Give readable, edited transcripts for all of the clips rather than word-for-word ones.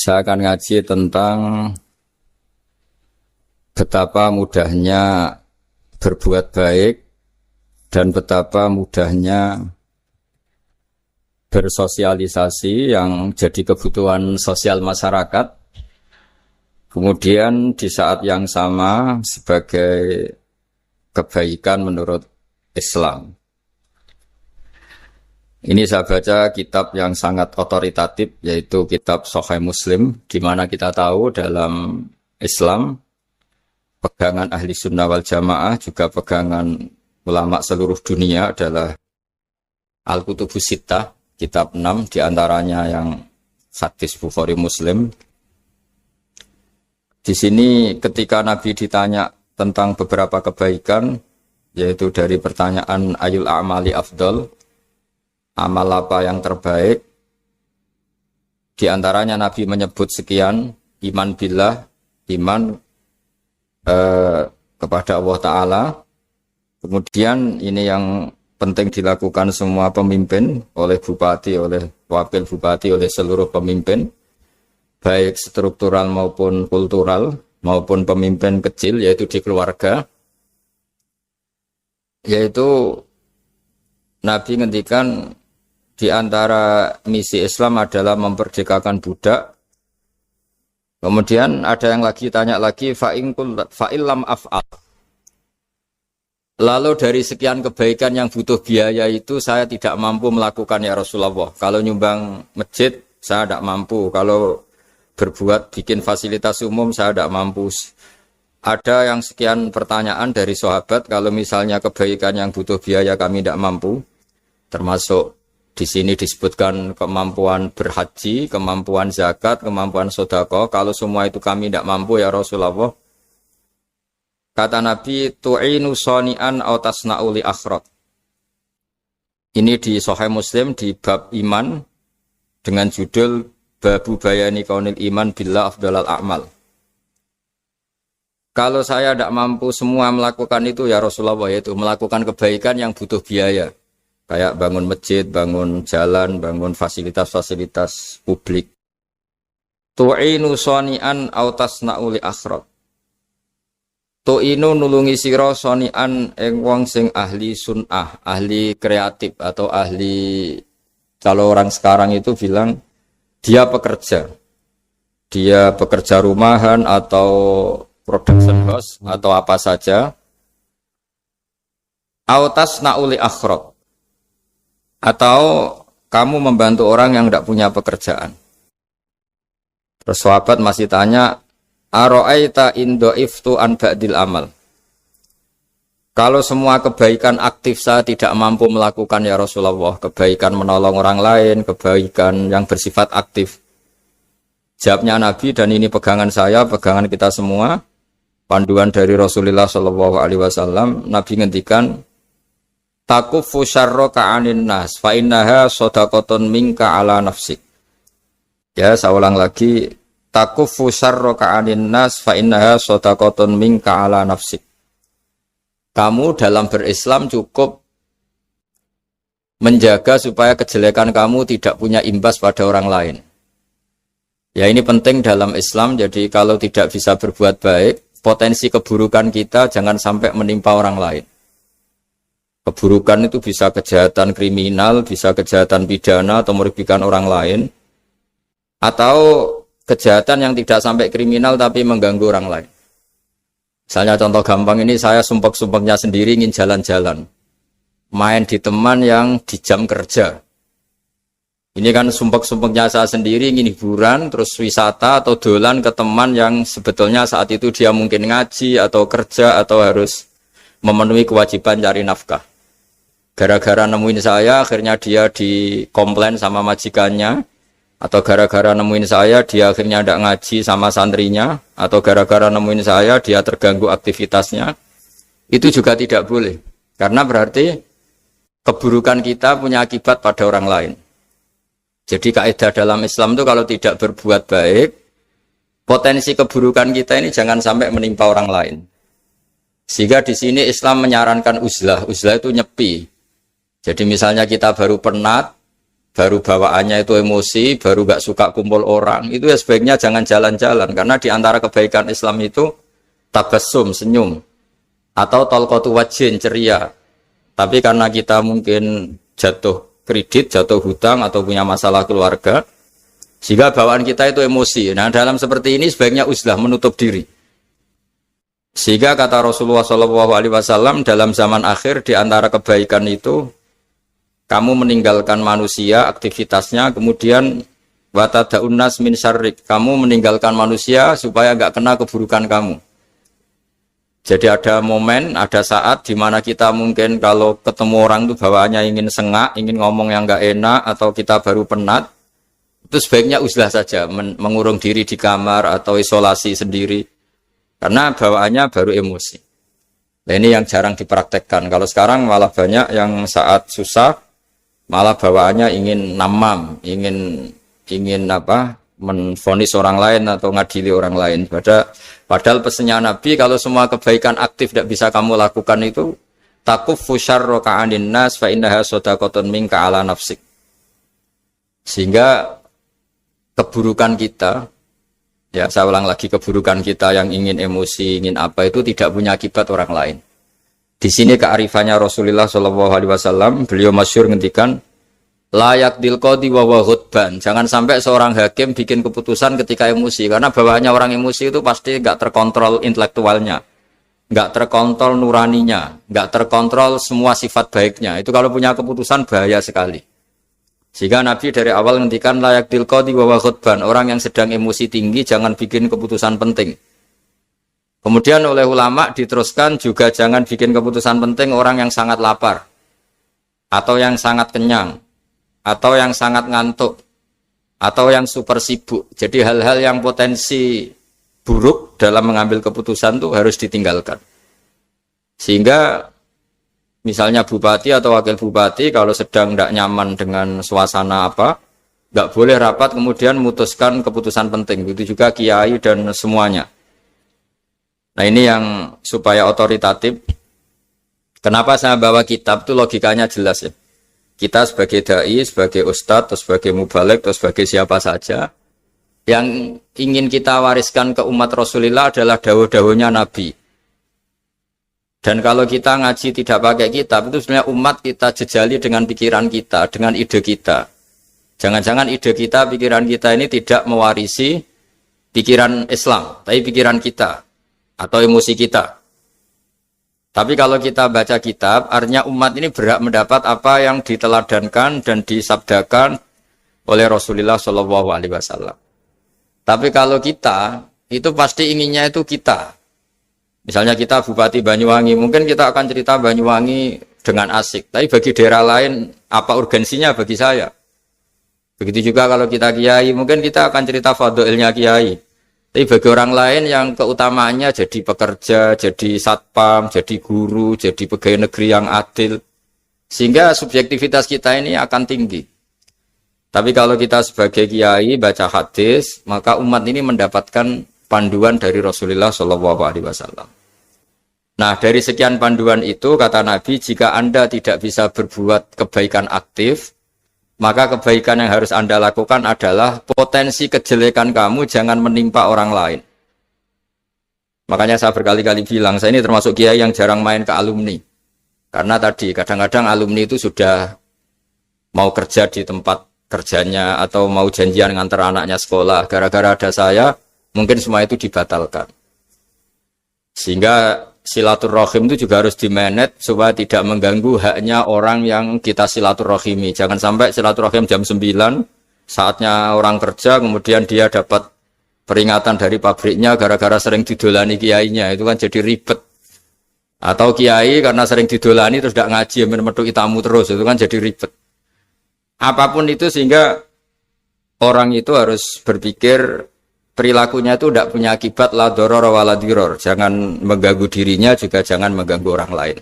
Saya akan ngaji tentang betapa mudahnya berbuat baik dan betapa mudahnya bersosialisasi yang jadi kebutuhan sosial masyarakat. Kemudian di saat yang sama sebagai kebaikan menurut Islam. Ini saya baca kitab yang sangat otoritatif, yaitu kitab Sahih Muslim, di mana kita tahu dalam Islam, pegangan ahli sunnah wal jamaah, juga pegangan ulama seluruh dunia adalah Al-Kutubus Sittah, kitab 6, diantaranya yang hadis Bukhari Muslim. Di sini ketika Nabi ditanya tentang beberapa kebaikan, yaitu dari pertanyaan Ayul A'mali Afdol, amal apa yang terbaik? Di antaranya Nabi menyebut sekian, iman billah, iman kepada Allah Ta'ala. Kemudian ini yang penting dilakukan semua pemimpin, oleh bupati, oleh wakil bupati, oleh seluruh pemimpin, baik struktural maupun kultural, maupun pemimpin kecil, yaitu di keluarga. Yaitu Nabi ngendikan di antara misi Islam adalah memperdekakan budak. Kemudian ada yang lagi tanya lagi, fa'illam af'al. Lalu dari sekian kebaikan yang butuh biaya itu saya tidak mampu melakukan ya Rasulullah. Kalau nyumbang masjid saya tidak mampu. Kalau berbuat bikin fasilitas umum saya tidak mampu. Ada yang sekian pertanyaan dari sahabat, kalau misalnya kebaikan yang butuh biaya kami tidak mampu, termasuk di sini disebutkan kemampuan berhaji, kemampuan zakat, kemampuan sedekah. Kalau semua itu kami tidak mampu ya Rasulullah. Kata Nabi, tu'inu shani'an aw tasna'u li akhrat. Ini di Sahih Muslim di bab iman dengan judul Babu bayani kaunil iman billah afdalal a'mal. Kalau saya tidak mampu semua melakukan itu ya Rasulullah, yaitu melakukan kebaikan yang butuh biaya. Kayak bangun masjid, bangun jalan, bangun fasilitas-fasilitas publik. Tu'inu shani'an aw tasna'u li akhrat. Tu'inu nulungi sira shani'an ing wong sing ahli sun'ah, ahli kreatif atau ahli, kalau orang sekarang itu bilang dia pekerja. Dia pekerja rumahan atau production house atau apa saja. Aw tasna'u li akhrat. Atau kamu membantu orang yang tidak punya pekerjaan. Terus sahabat masih tanya, aro'aita indo'iftu an ba'dil amal. Kalau semua kebaikan aktif saya tidak mampu melakukan ya Rasulullah, kebaikan menolong orang lain, kebaikan yang bersifat aktif. Jawabnya Nabi, dan ini pegangan saya, pegangan kita semua, panduan dari Rasulullah SAW, Nabi ngendikan, takufu syarroka anin nas fa innaha shadaqatun minka ala nafsik. Ya, saya ulang lagi, takufu syarroka anin nas fa innaha shadaqatun minka ala nafsik. Kamu dalam berislam cukup menjaga supaya kejelekan kamu tidak punya imbas pada orang lain. Ya, ini penting dalam Islam. Jadi kalau tidak bisa berbuat baik, potensi keburukan kita jangan sampai menimpa orang lain. Keburukan itu bisa kejahatan kriminal, bisa kejahatan pidana atau merugikan orang lain, atau kejahatan yang tidak sampai kriminal tapi mengganggu orang lain. Misalnya contoh gampang ini, saya sumpek-sumpeknya sendiri ingin jalan-jalan, main di teman yang di jam kerja. Ini kan sumpek-sumpeknya saya sendiri ingin hiburan, terus wisata atau dolan ke teman yang sebetulnya saat itu dia mungkin ngaji atau kerja atau harus memenuhi kewajiban cari nafkah. Gara-gara nemuin saya, akhirnya dia dikomplain sama majikannya, atau gara-gara nemuin saya, dia akhirnya tidak ngaji sama santrinya, atau gara-gara nemuin saya, dia terganggu aktivitasnya. Itu juga tidak boleh, karena berarti keburukan kita punya akibat pada orang lain. Jadi kaidah dalam Islam itu kalau tidak berbuat baik, potensi keburukan kita ini jangan sampai menimpa orang lain. Sehingga di sini Islam menyarankan uzlah. Uzlah itu nyepi. Jadi misalnya kita baru penat, baru bawaannya itu emosi, baru gak suka kumpul orang, itu ya sebaiknya jangan jalan-jalan. Karena di antara kebaikan Islam itu tabassum, senyum, atau talqatu wajhin, ceria. Tapi karena kita mungkin jatuh kredit, jatuh hutang, atau punya masalah keluarga, sehingga bawaan kita itu emosi. Nah, dalam seperti ini sebaiknya uzlah, menutup diri. Sehingga kata Rasulullah SAW dalam zaman akhir, di antara kebaikan itu kamu meninggalkan manusia, aktivitasnya, kemudian watadaun nas min syarrik, kamu meninggalkan manusia supaya enggak kena keburukan kamu. Jadi ada momen, ada saat di mana kita mungkin kalau ketemu orang itu bawaannya ingin sengak, ingin ngomong yang enggak enak, atau kita baru penat, itu sebaiknya uzlah saja, mengurung diri di kamar atau isolasi sendiri, karena bawaannya baru emosi. Nah, ini yang jarang dipraktekkan. Kalau sekarang malah banyak yang saat susah, malah bawaannya ingin namam, ingin menvonis orang lain atau ngadili orang lain. Padahal pesannya Nabi, kalau semua kebaikan aktif tidak bisa kamu lakukan itu, takuffu syarra ka'anin nas fa innaha shadaqatun minka ala nafsik. Sehingga keburukan kita, ya saya ulang lagi, keburukan kita yang ingin emosi, ingin apa, itu tidak punya akibat orang lain. Di sini kearifannya Rasulullah SAW, beliau masyhur ngendikan, layak dilqadi wa ghadban. Jangan sampai seorang hakim bikin keputusan ketika emosi, karena bawaannya orang emosi itu pasti nggak terkontrol intelektualnya, nggak terkontrol nuraninya, nggak terkontrol semua sifat baiknya. Itu kalau punya keputusan bahaya sekali. Sehingga Nabi dari awal ngendikan layak dilqadi wa ghadban. Orang yang sedang emosi tinggi jangan bikin keputusan penting. Kemudian oleh ulama diteruskan juga jangan bikin keputusan penting orang yang sangat lapar, atau yang sangat kenyang, atau yang sangat ngantuk, atau yang super sibuk. Jadi hal-hal yang potensi buruk dalam mengambil keputusan itu harus ditinggalkan. Sehingga misalnya bupati atau wakil bupati kalau sedang tidak nyaman dengan suasana apa, nggak boleh rapat kemudian memutuskan keputusan penting. Begitu juga kiai dan semuanya. Nah, ini yang supaya otoritatif. Kenapa saya bawa kitab itu logikanya jelas ya. Kita sebagai dai, sebagai ustadz, atau sebagai mubalek, atau sebagai siapa saja, yang ingin kita wariskan ke umat Rasulullah adalah dawuh-dawuhnya Nabi. Dan kalau kita ngaji tidak pakai kitab, itu sebenarnya umat kita jejali dengan pikiran kita, dengan ide kita. Jangan-jangan ide kita, pikiran kita ini tidak mewarisi pikiran Islam, tapi pikiran kita atau emosi kita. Tapi kalau kita baca kitab, artinya umat ini berhak mendapat apa yang diteladankan dan disabdakan oleh Rasulullah SAW. Tapi kalau kita, itu pasti inginnya itu kita. Misalnya kita Bupati Banyuwangi, mungkin kita akan cerita Banyuwangi dengan asik. Tapi bagi daerah lain, apa urgensinya bagi saya? Begitu juga kalau kita kiai, mungkin kita akan cerita fadhilnya kiai. Tapi bagi orang lain yang keutamaannya jadi pekerja, jadi satpam, jadi guru, jadi pegawai negeri yang adil. Sehingga subjektivitas kita ini akan tinggi. Tapi kalau kita sebagai kiai baca hadis, maka umat ini mendapatkan panduan dari Rasulullah SAW. Nah, dari sekian panduan itu, kata Nabi, jika Anda tidak bisa berbuat kebaikan aktif, maka kebaikan yang harus Anda lakukan adalah potensi kejelekan kamu jangan menimpa orang lain. Makanya saya berkali-kali bilang, saya ini termasuk kiai yang jarang main ke alumni. Karena tadi, kadang-kadang alumni itu sudah mau kerja di tempat kerjanya, atau mau janjian ngantar anaknya sekolah. Gara-gara ada saya, mungkin semua itu dibatalkan. Sehingga silaturahim itu juga harus dimanage supaya tidak mengganggu haknya orang yang kita silaturahimi. Jangan sampai silaturahim jam 9, saatnya orang kerja, kemudian dia dapat peringatan dari pabriknya gara-gara sering didolani kiainya. Itu kan jadi ribet. Atau kiai karena sering didolani terus tidak ngaji, metu tamu terus. Itu kan jadi ribet. Apapun itu, sehingga orang itu harus berpikir perilakunya itu tidak punya akibat la doror wa la diror. Jangan mengganggu dirinya, juga jangan mengganggu orang lain.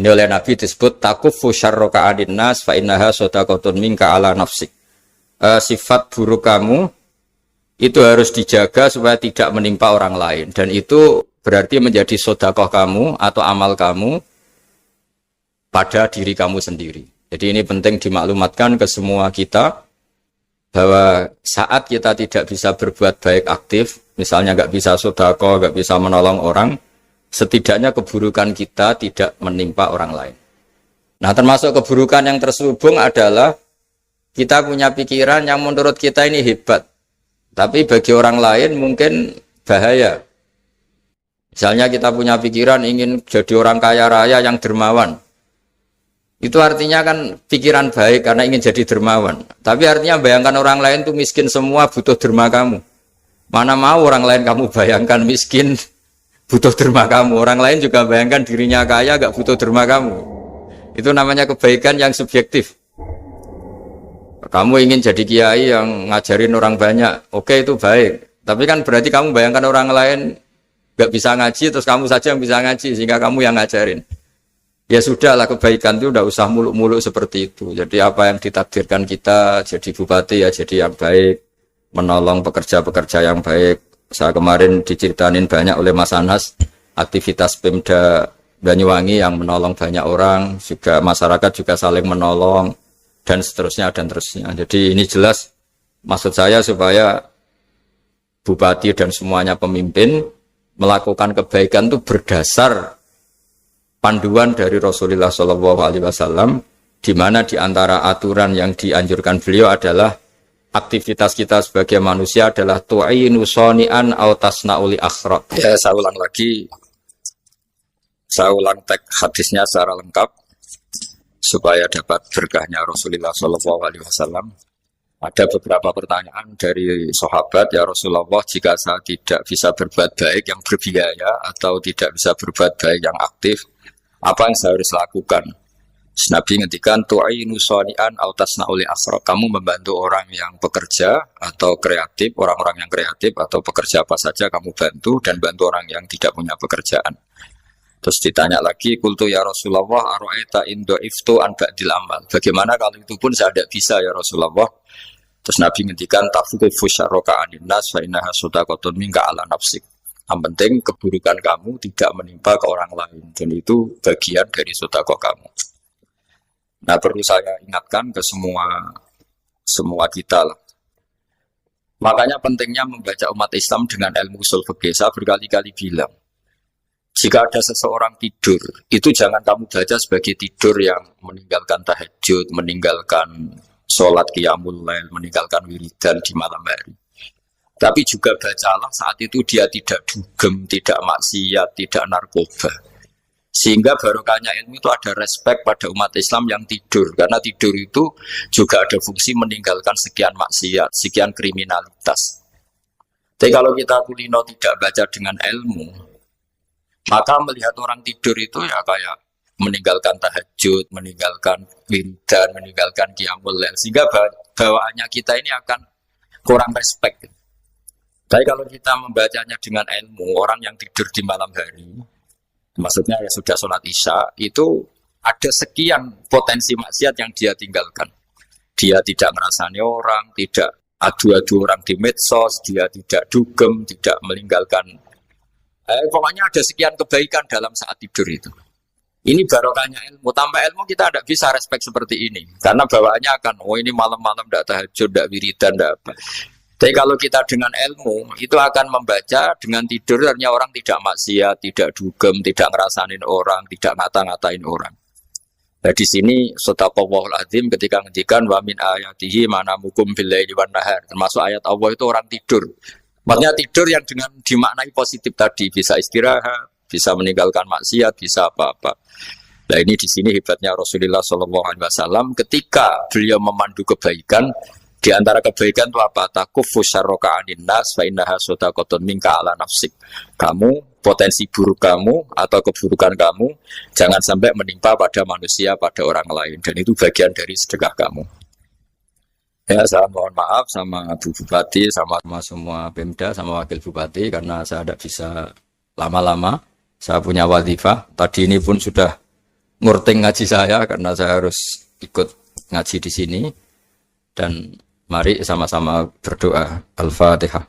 Ini oleh Nabi disebut takuffu syarra ka'adin nas fa innaha shadaqatun minka ala nafsik. Sifat buruk kamu itu harus dijaga supaya tidak menimpa orang lain, dan itu berarti menjadi sedekah kamu atau amal kamu pada diri kamu sendiri. Jadi ini penting dimaklumatkan ke semua kita bahwa saat kita tidak bisa berbuat baik aktif, misalnya nggak bisa sedekah, nggak bisa menolong orang, setidaknya keburukan kita tidak menimpa orang lain. Nah, termasuk keburukan yang terselubung adalah kita punya pikiran yang menurut kita ini hebat, tapi bagi orang lain mungkin bahaya. Misalnya kita punya pikiran ingin jadi orang kaya raya yang dermawan. Itu artinya kan pikiran baik karena ingin jadi dermawan. Tapi artinya bayangkan orang lain tuh miskin semua butuh derma kamu. Mana mau orang lain kamu bayangkan miskin butuh derma kamu. Orang lain juga bayangkan dirinya kaya gak butuh derma kamu. Itu namanya kebaikan yang subjektif. Kamu ingin jadi kiai yang ngajarin orang banyak. Oke, itu baik. Tapi kan berarti kamu bayangkan orang lain gak bisa ngaji terus kamu saja yang bisa ngaji sehingga kamu yang ngajarin. Ya sudahlah, kebaikan itu udah usah muluk-muluk seperti itu. Jadi apa yang ditakdirkan kita jadi bupati ya jadi yang baik, menolong pekerja-pekerja yang baik. Saya kemarin diceritain banyak oleh Mas Anas aktivitas Pemda Banyuwangi yang menolong banyak orang, juga masyarakat juga saling menolong dan seterusnya dan terusnya. Jadi ini jelas maksud saya supaya bupati dan semuanya pemimpin melakukan kebaikan itu berdasar panduan dari Rasulullah SAW, di mana di antara aturan yang dianjurkan beliau adalah aktivitas kita sebagai manusia adalah tu'inu soni'an au tasna'uli akhraq. Ya, saya ulang lagi, saya ulang teks hadisnya secara lengkap supaya dapat berkahnya Rasulullah SAW. Ada beberapa pertanyaan dari sahabat, ya Rasulullah, jika saya tidak bisa berbuat baik yang berbiaya atau tidak bisa berbuat baik yang aktif, apa yang saya harus lakukan? Nabi ngendikan tu'inu shani'an aw tasna'uli asra. Kamu membantu orang yang bekerja atau kreatif, orang-orang yang kreatif atau pekerja apa saja kamu bantu dan bantu orang yang tidak punya pekerjaan. Terus ditanya lagi, qultu ya Rasulullah ara'aita in du'iftu an ba'dil amal. Bagaimana kalau itu pun saya tidak bisa ya Rasulullah? Terus Nabi ngendikan tafukufu syarroka anin nas fa innaha shadaqatun minka ala nafsik. Yang penting keburukan kamu tidak menimpa ke orang lain dan itu bagian dari sedekah kamu. Nah, perlu saya ingatkan ke semua kita lah. Makanya pentingnya membaca umat Islam dengan ilmu usul fikih. Saya berkali-kali bilang, jika ada seseorang tidur, itu jangan kamu baca sebagai tidur yang meninggalkan tahajud, meninggalkan sholat qiyamul lail, meninggalkan wiridan di malam hari. Tapi juga bacalah saat itu dia tidak dugem, tidak maksiat, tidak narkoba. Sehingga barokahnya ilmu itu ada respek pada umat Islam yang tidur. Karena tidur itu juga ada fungsi meninggalkan sekian maksiat, sekian kriminalitas. Tapi kalau kita kulino tidak baca dengan ilmu, maka melihat orang tidur itu ya kayak meninggalkan tahajud, meninggalkan wiridan, meninggalkan qiyamul lail. Sehingga bawaannya kita ini akan kurang respek. Tapi kalau kita membacanya dengan ilmu, orang yang tidur di malam hari, maksudnya ya sudah sholat isya, itu ada sekian potensi maksiat yang dia tinggalkan. Dia tidak ngerasani orang, tidak adu-adu orang di medsos, dia tidak dugem, tidak meninggalkan. Pokoknya ada sekian kebaikan dalam saat tidur itu. Ini barokahnya ilmu. Tanpa ilmu kita tidak bisa respek seperti ini. Karena bawaannya akan, oh ini malam-malam tidak tahajud, tidak wiridan, tidak apa. Tapi kalau kita dengan ilmu, itu akan membaca dengan tidur, artinya orang tidak maksiat, tidak dugem, tidak ngerasain orang, tidak ngata-ngatain orang. Nah di sini sadaqallahul azim ketika ngendikan wa min ayatihi manamukum bil laili wan nahar. Termasuk ayat Allah itu orang tidur. Maksudnya tidur yang dengan dimaknai positif tadi, bisa istirahat, bisa meninggalkan maksiat, bisa apa-apa. Nah ini di sini hebatnya Rasulullah SAW ketika beliau memandu kebaikan. Di antara kebaikan itu apa? Takufu syarroka anin nas fa innaha shadaqatun minka ala nafsik. Kamu, potensi buruk kamu atau keburukan kamu jangan sampai menimpa pada manusia, pada orang lain. Dan itu bagian dari sedekah kamu. Ya, saya mohon maaf sama Bu Bupati, sama semua Pemda, sama Wakil Bupati karena saya tidak bisa lama-lama. Saya punya wadifah. Tadi ini pun sudah ngurting ngaji saya karena saya harus ikut ngaji di sini. Dan mari sama-sama berdoa. Al-Fatihah.